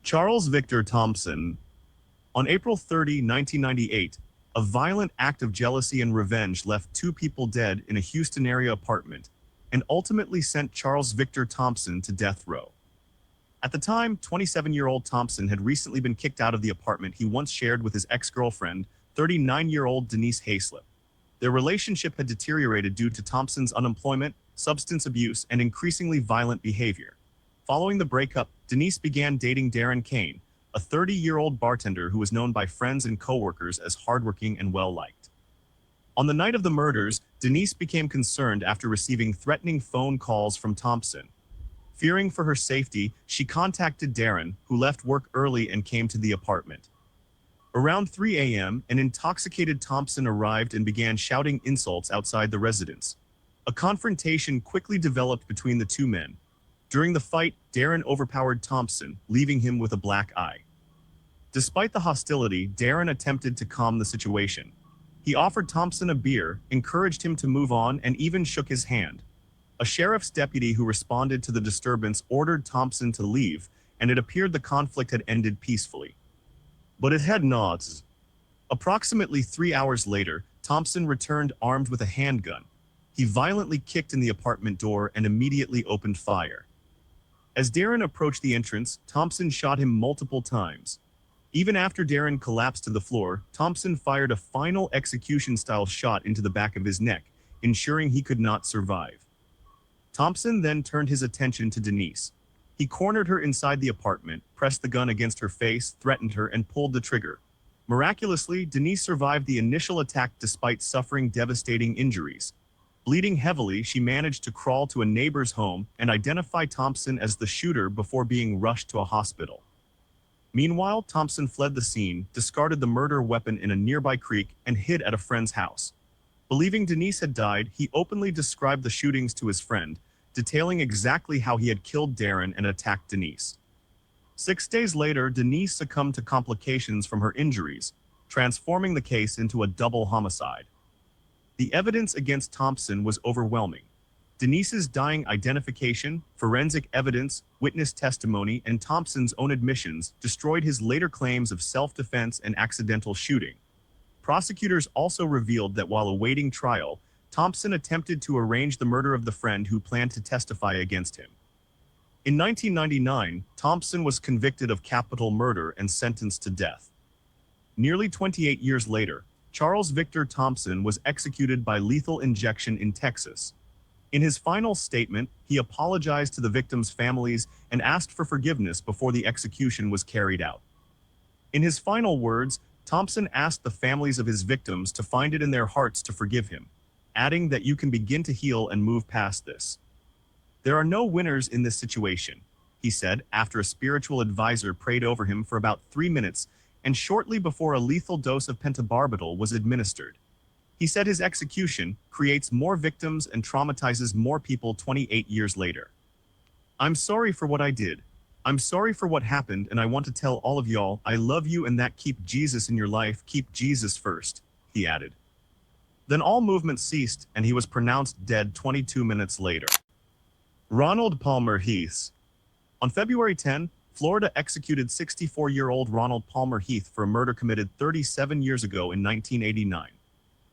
Charles Victor Thompson. On April 30, 1998, a violent act of jealousy and revenge left two people dead in a Houston area apartment and ultimately sent Charles Victor Thompson to death row. At the time, 27-year-old Thompson had recently been kicked out of the apartment he once shared with his ex-girlfriend, 39-year-old Denise Hayslip. Their relationship had deteriorated due to Thompson's unemployment, substance abuse, and increasingly violent behavior. Following the breakup, Denise began dating Darren Kane, a 30-year-old bartender who was known by friends and coworkers as hardworking and well-liked. On the night of the murders, Denise became concerned after receiving threatening phone calls from Thompson. Fearing for her safety, she contacted Darren, who left work early and came to the apartment. Around 3 a.m., an intoxicated Thompson arrived and began shouting insults outside the residence. A confrontation quickly developed between the two men. During the fight, Darren overpowered Thompson, leaving him with a black eye. Despite the hostility, Darren attempted to calm the situation. He offered Thompson a beer, encouraged him to move on, and even shook his hand. A sheriff's deputy who responded to the disturbance ordered Thompson to leave, and it appeared the conflict had ended peacefully. But it had not. Approximately 3 hours later, Thompson returned armed with a handgun. He violently kicked in the apartment door and immediately opened fire. As Darren approached the entrance, Thompson shot him multiple times. Even after Darren collapsed to the floor, Thompson fired a final execution-style shot into the back of his neck, ensuring he could not survive. Thompson then turned his attention to Denise. He cornered her inside the apartment, pressed the gun against her face, threatened her, and pulled the trigger. Miraculously, Denise survived the initial attack despite suffering devastating injuries. Bleeding heavily, she managed to crawl to a neighbor's home and identify Thompson as the shooter before being rushed to a hospital. Meanwhile, Thompson fled the scene, discarded the murder weapon in a nearby creek, and hid at a friend's house. Believing Denise had died, he openly described the shootings to his friend, detailing exactly how he had killed Darren and attacked Denise. 6 days later, Denise succumbed to complications from her injuries, transforming the case into a double homicide. The evidence against Thompson was overwhelming. Denise's dying identification, forensic evidence, witness testimony, and Thompson's own admissions destroyed his later claims of self-defense and accidental shooting. Prosecutors also revealed that while awaiting trial, Thompson attempted to arrange the murder of the friend who planned to testify against him. In 1999, Thompson was convicted of capital murder and sentenced to death. Nearly 28 years later, Charles Victor Thompson was executed by lethal injection in Texas. In his final statement, he apologized to the victims' families and asked for forgiveness before the execution was carried out. In his final words, Thompson asked the families of his victims to find it in their hearts to forgive him, adding that you can begin to heal and move past this. There are no winners in this situation, he said after a spiritual advisor prayed over him for about 3 minutes and shortly before a lethal dose of pentobarbital was administered. He said his execution creates more victims and traumatizes more people 28 years later. I'm sorry for what I did. I'm sorry for what happened, and I want to tell all of y'all I love you and that keep Jesus in your life, keep Jesus first, he added. Then all movement ceased and he was pronounced dead 22 minutes later. Ronald Palmer Heath. On February 10, Florida executed 64-year-old Ronald Palmer Heath for a murder committed 37 years ago in 1989.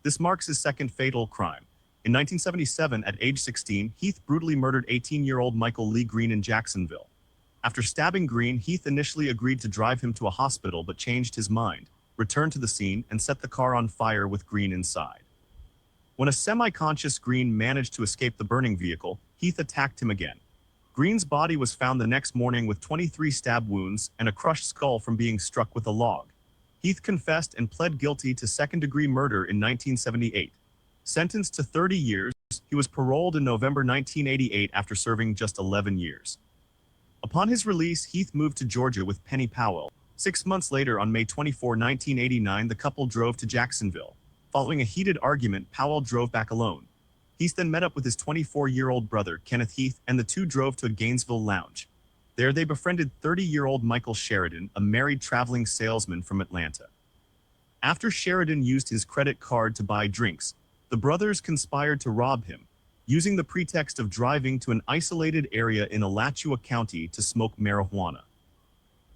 This marks his second fatal crime. In 1977, at age 16, Heath brutally murdered 18-year-old Michael Lee Green in Jacksonville. After stabbing Green, Heath initially agreed to drive him to a hospital but changed his mind, returned to the scene, and set the car on fire with Green inside. When a semi-conscious Green managed to escape the burning vehicle, Heath attacked him again. Green's body was found the next morning with 23 stab wounds and a crushed skull from being struck with a log. Heath confessed and pled guilty to second-degree murder in 1978. Sentenced to 30 years, he was paroled in November 1988 after serving just 11 years. Upon his release, Heath moved to Georgia with Penny Powell. 6 months later, on May 24, 1989, the couple drove to Jacksonville. Following a heated argument, Powell drove back alone. Heath then met up with his 24-year-old brother, Kenneth Heath, and the two drove to a Gainesville lounge. There, they befriended 30-year-old Michael Sheridan, a married traveling salesman from Atlanta. After Sheridan used his credit card to buy drinks, the brothers conspired to rob him, using the pretext of driving to an isolated area in Alachua County to smoke marijuana.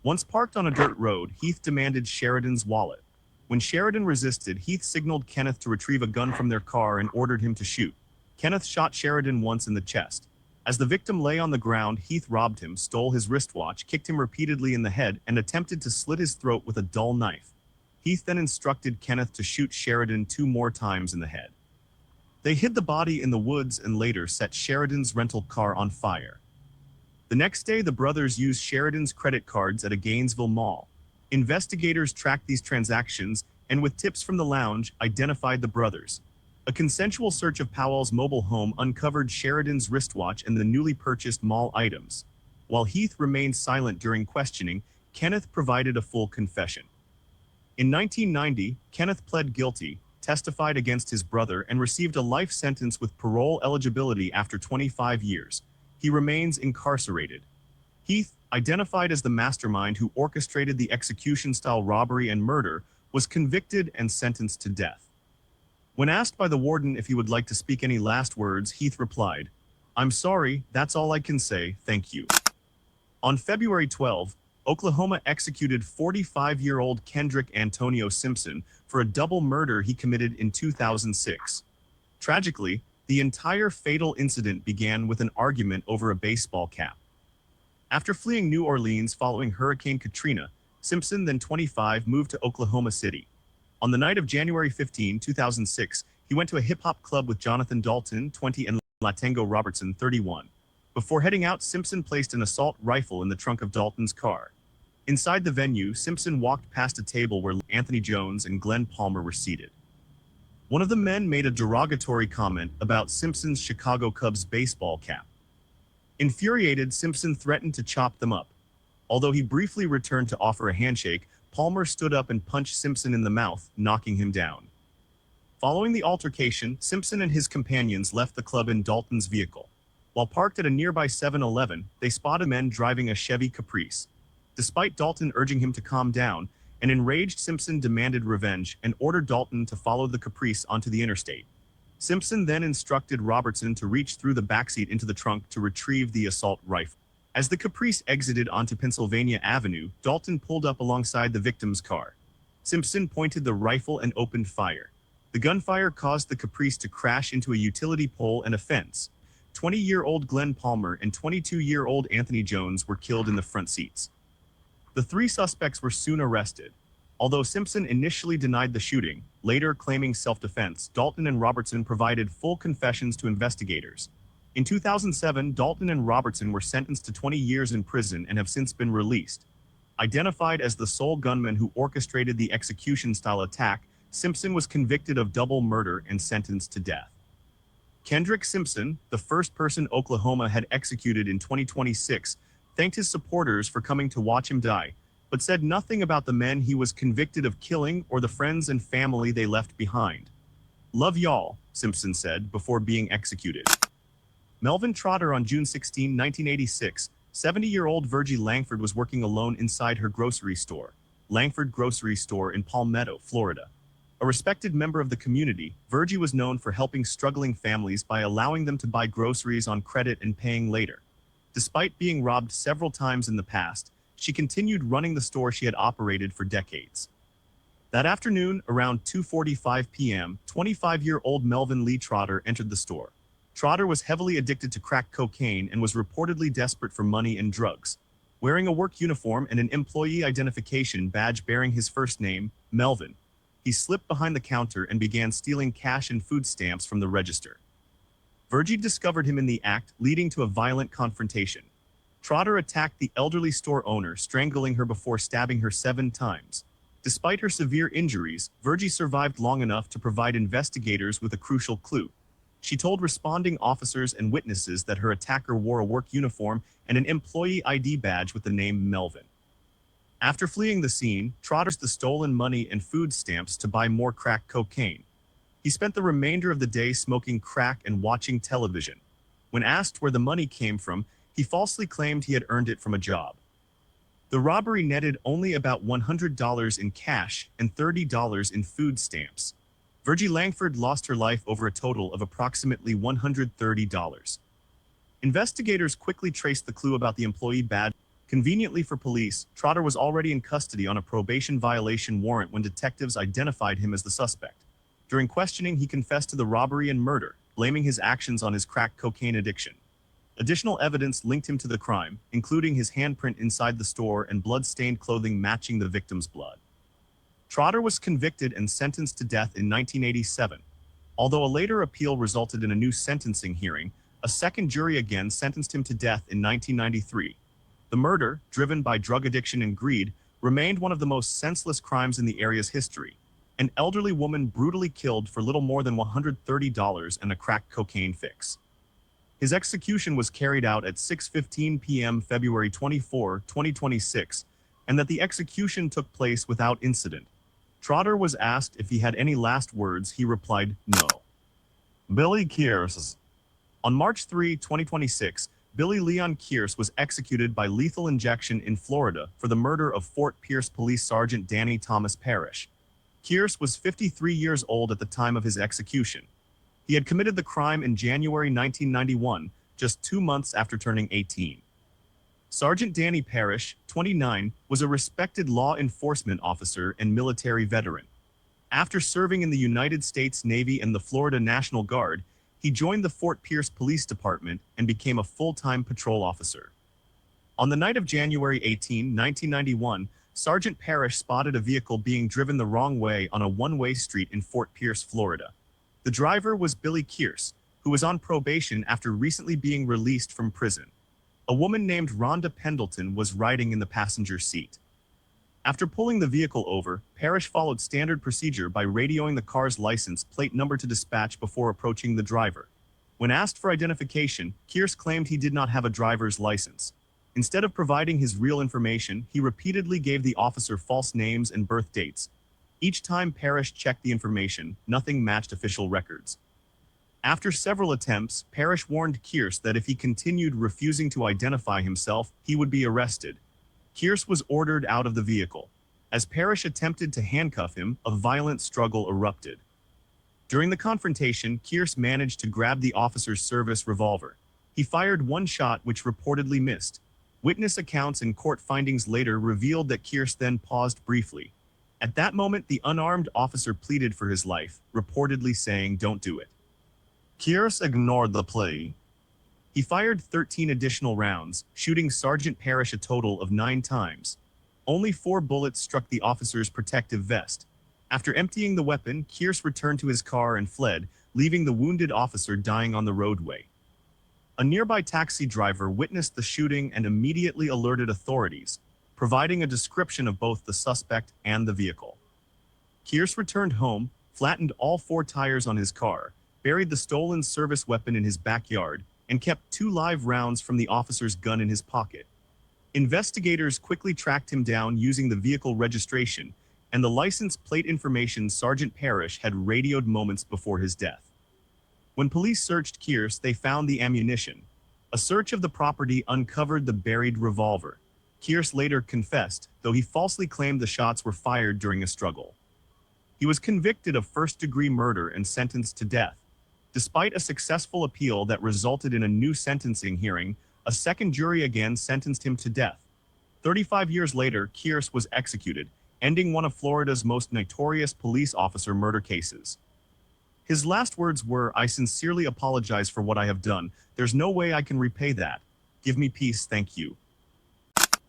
Once parked on a dirt road, Heath demanded Sheridan's wallet. When Sheridan resisted, Heath signaled Kenneth to retrieve a gun from their car and ordered him to shoot. Kenneth shot Sheridan once in the chest. As the victim lay on the ground, Heath robbed him, stole his wristwatch, kicked him repeatedly in the head, and attempted to slit his throat with a dull knife. Heath then instructed Kenneth to shoot Sheridan 2 more times in the head. They hid the body in the woods and later set Sheridan's rental car on fire. The next day, the brothers used Sheridan's credit cards at a Gainesville mall. Investigators tracked these transactions and, with tips from the lounge, identified the brothers. A consensual search of Powell's mobile home uncovered Sheridan's wristwatch and the newly purchased mall items. While Heath remained silent during questioning, Kenneth provided a full confession. In 1990, Kenneth pled guilty, testified against his brother, and received a life sentence with parole eligibility after 25 years. He remains incarcerated. Heath, identified as the mastermind who orchestrated the execution-style robbery and murder, was convicted and sentenced to death. When asked by the warden if he would like to speak any last words, Heath replied, "I'm sorry, that's all I can say, thank you." On February 12, Oklahoma executed 45-year-old Kendrick Antonio Simpson for a double murder he committed in 2006. Tragically, the entire fatal incident began with an argument over a baseball cap. After fleeing New Orleans following Hurricane Katrina, Simpson, then 25, moved to Oklahoma City. On the night of January 15, 2006, he went to a hip-hop club with Jonathan Dalton, 20, and Latango Robertson, 31. Before heading out, Simpson placed an assault rifle in the trunk of Dalton's car. Inside the venue, Simpson walked past a table where Anthony Jones and Glenn Palmer were seated. One of the men made a derogatory comment about Simpson's Chicago Cubs baseball cap. Infuriated, Simpson threatened to chop them up. Although he briefly returned to offer a handshake, Palmer stood up and punched Simpson in the mouth, knocking him down. Following the altercation, Simpson and his companions left the club in Dalton's vehicle. While parked at a nearby 7-Eleven, they spotted men driving a Chevy Caprice. Despite Dalton urging him to calm down, an enraged Simpson demanded revenge and ordered Dalton to follow the Caprice onto the interstate. Simpson then instructed Robertson to reach through the backseat into the trunk to retrieve the assault rifle. As the Caprice exited onto Pennsylvania Avenue, Dalton pulled up alongside the victim's car. Simpson pointed the rifle and opened fire. The gunfire caused the Caprice to crash into a utility pole and a fence. 20-year-old Glenn Palmer and 22-year-old Anthony Jones were killed in the front seats. The 3 suspects were soon arrested. Although Simpson initially denied the shooting, later claiming self-defense, Dalton and Robertson provided full confessions to investigators. In 2007, Dalton and Robertson were sentenced to 20 years in prison and have since been released. Identified as the sole gunman who orchestrated the execution-style attack, Simpson was convicted of double murder and sentenced to death. Kendrick Simpson, the first person Oklahoma had executed in 2026, thanked his supporters for coming to watch him die, but said nothing about the men he was convicted of killing or the friends and family they left behind. "Love y'all," Simpson said before being executed. Melvin Trotter on June 16, 1986, 70-year-old Virgie Langford was working alone inside her grocery store, Langford Grocery Store in Palmetto, Florida. A respected member of the community, Virgie was known for helping struggling families by allowing them to buy groceries on credit and paying later. Despite being robbed several times in the past, she continued running the store she had operated for decades. That afternoon, around 2:45 p.m., 25-year-old Melvin Lee Trotter entered the store. Trotter was heavily addicted to crack cocaine and was reportedly desperate for money and drugs. Wearing a work uniform and an employee identification badge bearing his first name, Melvin, he slipped behind the counter and began stealing cash and food stamps from the register. Virgie discovered him in the act, leading to a violent confrontation. Trotter attacked the elderly store owner, strangling her before stabbing her 7 times. Despite her severe injuries, Virgie survived long enough to provide investigators with a crucial clue. She told responding officers and witnesses that her attacker wore a work uniform and an employee ID badge with the name Melvin. After fleeing the scene, Trotter used the stolen money and food stamps to buy more crack cocaine. He spent the remainder of the day smoking crack and watching television. When asked where the money came from, he falsely claimed he had earned it from a job. The robbery netted only about $100 in cash and $30 in food stamps. Virgie Langford lost her life over a total of approximately $130. Investigators quickly traced the clue about the employee badge. Conveniently for police, Trotter was already in custody on a probation violation warrant when detectives identified him as the suspect. During questioning, he confessed to the robbery and murder, blaming his actions on his crack cocaine addiction. Additional evidence linked him to the crime, including his handprint inside the store and blood-stained clothing matching the victim's blood. Trotter was convicted and sentenced to death in 1987. Although a later appeal resulted in a new sentencing hearing, a second jury again sentenced him to death in 1993. The murder, driven by drug addiction and greed, remained one of the most senseless crimes in the area's history. An elderly woman brutally killed for little more than $130 and a crack cocaine fix. His execution was carried out at 6:15 p.m. February 24, 2026, and that the execution took place without incident. Trotter was asked if he had any last words. He replied, "No." Billy Kearse. On March 3, 2026, Billy Leon Kearse was executed by lethal injection in Florida for the murder of Fort Pierce Police Sergeant Danny Thomas Parrish. Kearse was 53 years old at the time of his execution. He had committed the crime in January 1991, just 2 months after turning 18. Sergeant Danny Parrish, 29, was a respected law enforcement officer and military veteran. After serving in the United States Navy and the Florida National Guard, he joined the Fort Pierce Police Department and became a full-time patrol officer. On the night of January 18, 1991, Sergeant Parrish spotted a vehicle being driven the wrong way on a one-way street in Fort Pierce, Florida. The driver was Billy Kearse, who was on probation after recently being released from prison. A woman named Rhonda Pendleton was riding in the passenger seat. After pulling the vehicle over, Parrish followed standard procedure by radioing the car's license plate number to dispatch before approaching the driver. When asked for identification, Kearse claimed he did not have a driver's license. Instead of providing his real information, he repeatedly gave the officer false names and birth dates. Each time Parrish checked the information, nothing matched official records. After several attempts, Parrish warned Kearse that if he continued refusing to identify himself, he would be arrested. Kearse was ordered out of the vehicle. As Parrish attempted to handcuff him, a violent struggle erupted. During the confrontation, Kearse managed to grab the officer's service revolver. He fired one shot which reportedly missed. Witness accounts and court findings later revealed that Kearse then paused briefly. At that moment, the unarmed officer pleaded for his life, reportedly saying, "Don't do it." Kearse ignored the plea. He fired 13 additional rounds, shooting Sergeant Parrish a total of 9 times. Only 4 bullets struck the officer's protective vest. After emptying the weapon, Kearse returned to his car and fled, leaving the wounded officer dying on the roadway. A nearby taxi driver witnessed the shooting and immediately alerted authorities, providing a description of both the suspect and the vehicle. Kearse returned home, flattened all 4 tires on his car, buried the stolen service weapon in his backyard, and kept 2 live rounds from the officer's gun in his pocket. Investigators quickly tracked him down using the vehicle registration and the license plate information Sergeant Parrish had radioed moments before his death. When police searched Kearse, they found the ammunition. A search of the property uncovered the buried revolver. Kearse later confessed, though he falsely claimed the shots were fired during a struggle. He was convicted of first-degree murder and sentenced to death. Despite a successful appeal that resulted in a new sentencing hearing, a second jury again sentenced him to death. 35 years later, Kearse was executed, ending one of Florida's most notorious police officer murder cases. His last words were, "I sincerely apologize for what I have done. There's no way I can repay that. Give me peace, thank you."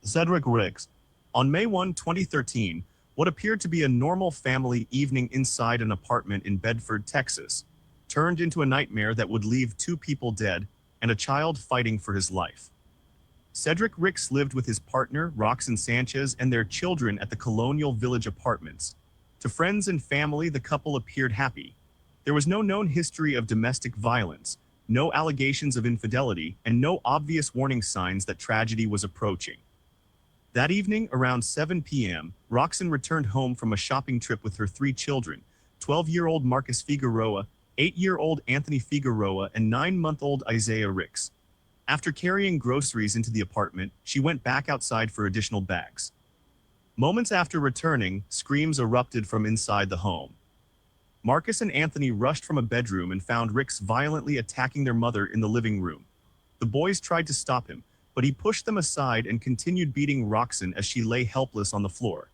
Cedrick Riggs. On May 1, 2013, what appeared to be a normal family evening inside an apartment in Bedford, Texas, turned into a nightmare that would leave 2 people dead and a child fighting for his life. Cedrick Riggs lived with his partner, Roxanne Sanchez, and their children at the Colonial Village Apartments. To friends and family, the couple appeared happy. There was no known history of domestic violence, no allegations of infidelity, and no obvious warning signs that tragedy was approaching. That evening, around 7 p.m., Roxanne returned home from a shopping trip with her 3 children, 12-year-old Marcus Figueroa, 8-year-old Anthony Figueroa, and 9-month-old Isaiah Ricks. After carrying groceries into the apartment, she went back outside for additional bags. Moments after returning, screams erupted from inside the home. Marcus and Anthony rushed from a bedroom and found Ricks violently attacking their mother in the living room. The boys tried to stop him, but he pushed them aside and continued beating Roxanne as she lay helpless on the floor.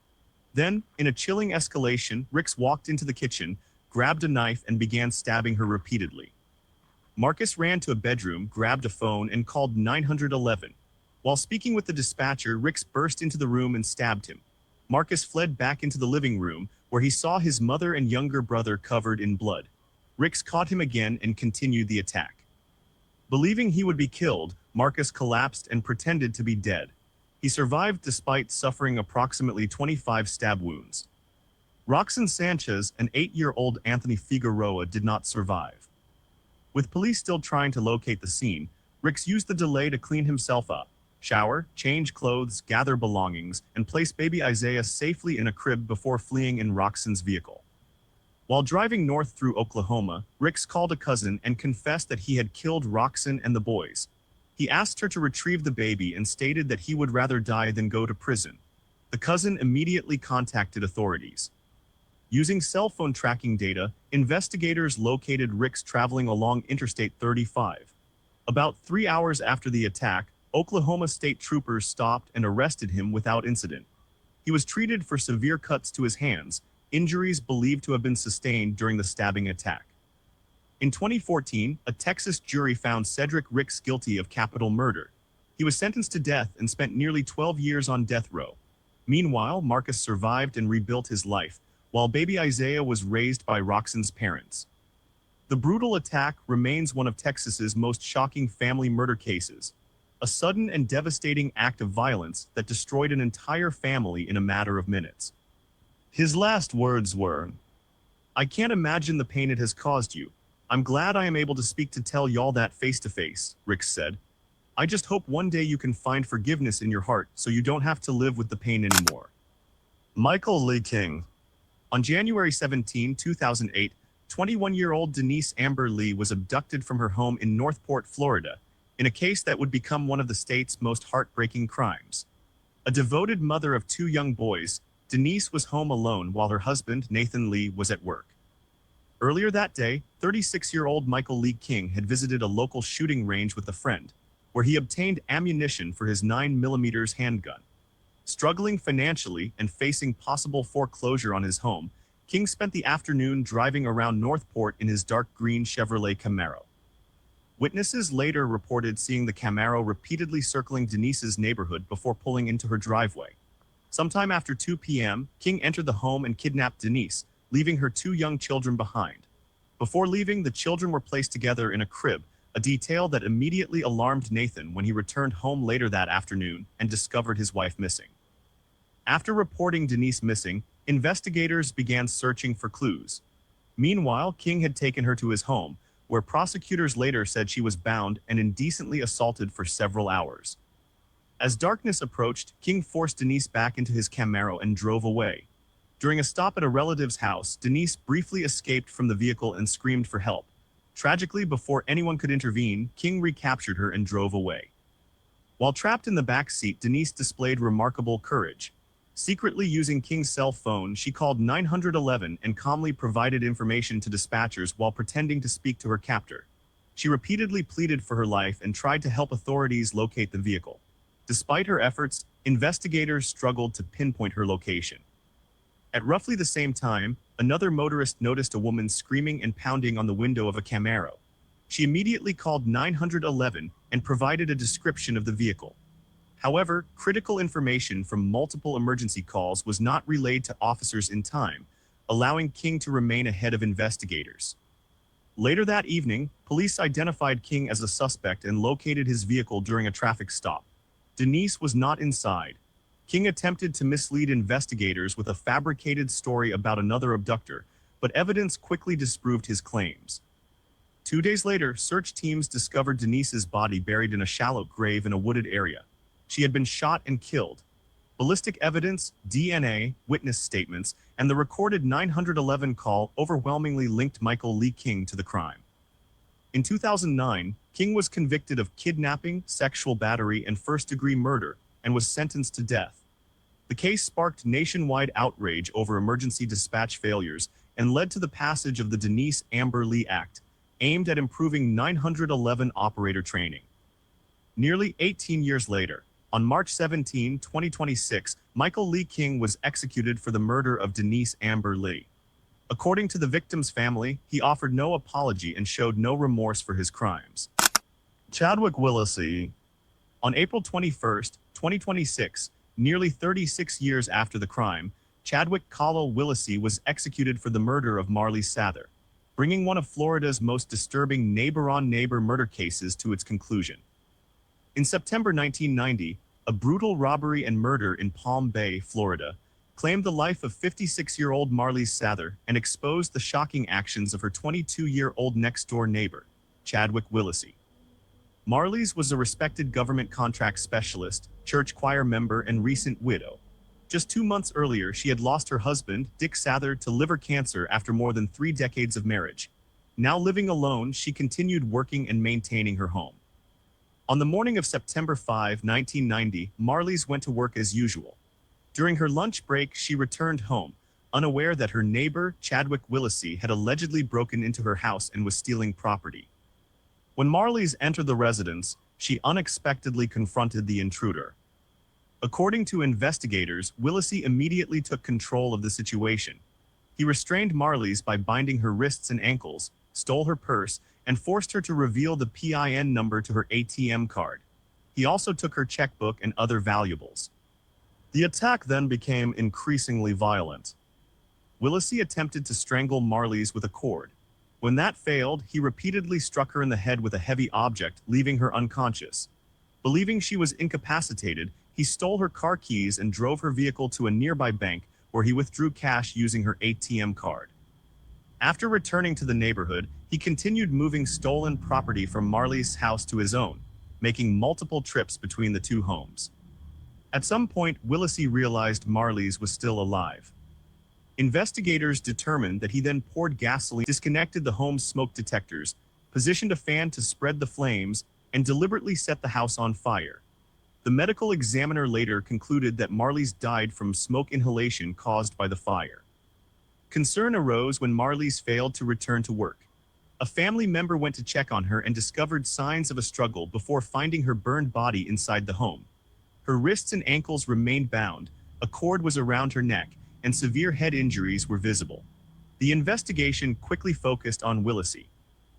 Then, in a chilling escalation, Rix walked into the kitchen, grabbed a knife, and began stabbing her repeatedly. Marcus ran to a bedroom, grabbed a phone, and called 911. While speaking with the dispatcher, Rix burst into the room and stabbed him. Marcus fled back into the living room, where he saw his mother and younger brother covered in blood. Rix caught him again and continued the attack. Believing he would be killed, Marcus collapsed and pretended to be dead. He survived despite suffering approximately 25 stab wounds. Roxanne Sanchez and 8-year-old Anthony Figueroa did not survive. With police still trying to locate the scene, Rix used the delay to clean himself up, shower, change clothes, gather belongings, and place baby Isaiah safely in a crib before fleeing in Roxanne's vehicle. While driving north through Oklahoma, Rix called a cousin and confessed that he had killed Roxanne and the boys. He asked her to retrieve the baby and stated that he would rather die than go to prison. The cousin immediately contacted authorities. Using cell phone tracking data, investigators located Rix traveling along Interstate 35. About 3 hours after the attack, Oklahoma State troopers stopped and arrested him without incident. He was treated for severe cuts to his hands, injuries believed to have been sustained during the stabbing attack. In 2014, a Texas jury found Cedrick Rix guilty of capital murder. He was sentenced to death and spent nearly 12 years on death row. Meanwhile, Marcus survived and rebuilt his life, while baby Isaiah was raised by Roxanne's parents. The brutal attack remains one of Texas's most shocking family murder cases, a sudden and devastating act of violence that destroyed an entire family in a matter of minutes. His last words were, "I can't imagine the pain it has caused you. I'm glad I am able to speak to tell y'all that face to face," Rix said. "I just hope one day you can find forgiveness in your heart so you don't have to live with the pain anymore." Michael Lee King. On January 17, 2008, 21-year-old Denise Amber Lee was abducted from her home in Northport, Florida, in a case that would become one of the state's most heartbreaking crimes. A devoted mother of 2 young boys, Denise was home alone while her husband, Nathan Lee, was at work. Earlier that day, 36-year-old Michael Lee King had visited a local shooting range with a friend, where he obtained ammunition for his 9mm handgun. Struggling financially and facing possible foreclosure on his home, King spent the afternoon driving around Northport in his dark green Chevrolet Camaro. Witnesses later reported seeing the Camaro repeatedly circling Denise's neighborhood before pulling into her driveway. Sometime after 2 p.m., King entered the home and kidnapped Denise, leaving her 2 young children behind. Before leaving, the children were placed together in a crib, a detail that immediately alarmed Nathan when he returned home later that afternoon and discovered his wife missing. After reporting Denise missing, investigators began searching for clues. Meanwhile, King had taken her to his home, where prosecutors later said she was bound and indecently assaulted for several hours. As darkness approached, King forced Denise back into his Camaro and drove away. During a stop at a relative's house, Denise briefly escaped from the vehicle and screamed for help. Tragically, before anyone could intervene, King recaptured her and drove away. While trapped in the back seat, Denise displayed remarkable courage. Secretly using King's cell phone, she called 911 and calmly provided information to dispatchers while pretending to speak to her captor. She repeatedly pleaded for her life and tried to help authorities locate the vehicle. Despite her efforts, investigators struggled to pinpoint her location. At roughly the same time, another motorist noticed a woman screaming and pounding on the window of a Camaro. She immediately called 911 and provided a description of the vehicle. However, critical information from multiple emergency calls was not relayed to officers in time, allowing King to remain ahead of investigators. Later that evening, police identified King as a suspect and located his vehicle during a traffic stop. Denise was not inside. King attempted to mislead investigators with a fabricated story about another abductor, but evidence quickly disproved his claims. 2 days later, search teams discovered Denise's body buried in a shallow grave in a wooded area. She had been shot and killed. Ballistic evidence, DNA, witness statements, and the recorded 911 call overwhelmingly linked Michael Lee King to the crime. In 2009, King was convicted of kidnapping, sexual battery, and first-degree murder, and was sentenced to death. The case sparked nationwide outrage over emergency dispatch failures and led to the passage of the Denise Amber Lee Act, aimed at improving 911 operator training. Nearly 18 years later, on March 17, 2026, Michael Lee King was executed for the murder of Denise Amber Lee. According to the victim's family, he offered no apology and showed no remorse for his crimes. Chadwick Willacy. On April 21, 2026, nearly 36 years after the crime, Chadwick Callell Willacy was executed for the murder of Marley Sather, bringing one of Florida's most disturbing neighbor-on-neighbor murder cases to its conclusion. In September 1990, a brutal robbery and murder in Palm Bay, Florida, claimed the life of 56-year-old Marley Sather and exposed the shocking actions of her 22-year-old next-door neighbor, Chadwick Willacy. Marley's was a respected government contract specialist, church choir member, and recent widow. Just 2 months earlier, she had lost her husband, Dick Sather, to liver cancer after more than 3 decades of marriage. Now living alone, she continued working and maintaining her home. On the morning of September 5, 1990, Marley's went to work as usual. During her lunch break, she returned home, unaware that her neighbor, Chadwick Willacy, had allegedly broken into her house and was stealing property. When Marley's entered the residence, she unexpectedly confronted the intruder. According to investigators, Willacy immediately took control of the situation. He restrained Marley's by binding her wrists and ankles, stole her purse, and forced her to reveal the PIN number to her ATM card. He also took her checkbook and other valuables. The attack then became increasingly violent. Willacy attempted to strangle Marley's with a cord. When that failed, he repeatedly struck her in the head with a heavy object, leaving her unconscious. Believing she was incapacitated, he stole her car keys and drove her vehicle to a nearby bank where he withdrew cash using her ATM card. After returning to the neighborhood, he continued moving stolen property from Marley's house to his own, making multiple trips between the two homes. At some point, Willacy realized Marley's was still alive. Investigators determined that he then poured gasoline, disconnected the home's smoke detectors, positioned a fan to spread the flames, and deliberately set the house on fire. The medical examiner later concluded that Marley's died from smoke inhalation caused by the fire. Concern arose when Marley's failed to return to work. A family member went to check on her and discovered signs of a struggle before finding her burned body inside the home. Her wrists and ankles remained bound, a cord was around her neck, and severe head injuries were visible. The investigation quickly focused on Willacy.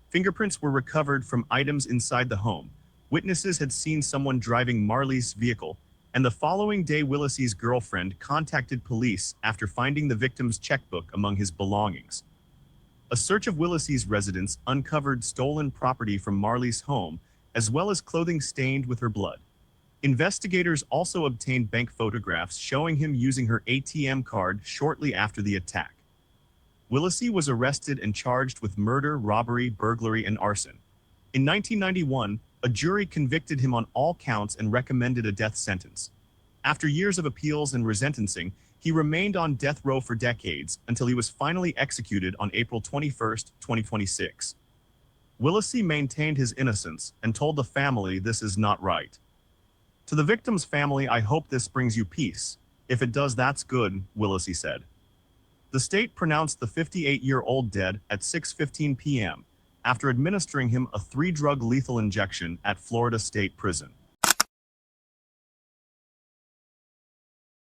Fingerprints were recovered from items inside the home. Witnesses had seen someone driving Marley's vehicle, and the following day Willacy's girlfriend contacted police after finding the victim's checkbook among his belongings. A search of Willacy's residence uncovered stolen property from Marley's home, as well as clothing stained with her blood. Investigators also obtained bank photographs showing him using her ATM card shortly after the attack. Willacy was arrested and charged with murder, robbery, burglary, and arson. In 1991, a jury convicted him on all counts and recommended a death sentence. After years of appeals and resentencing, he remained on death row for decades until he was finally executed on April 21, 2026. Willacy maintained his innocence and told the family this is not right. To the victim's family, I hope this brings you peace. If it does, that's good, Willacy said. The state pronounced the 58-year-old dead at 6:15 p.m. after administering him a 3-drug lethal injection at Florida State Prison.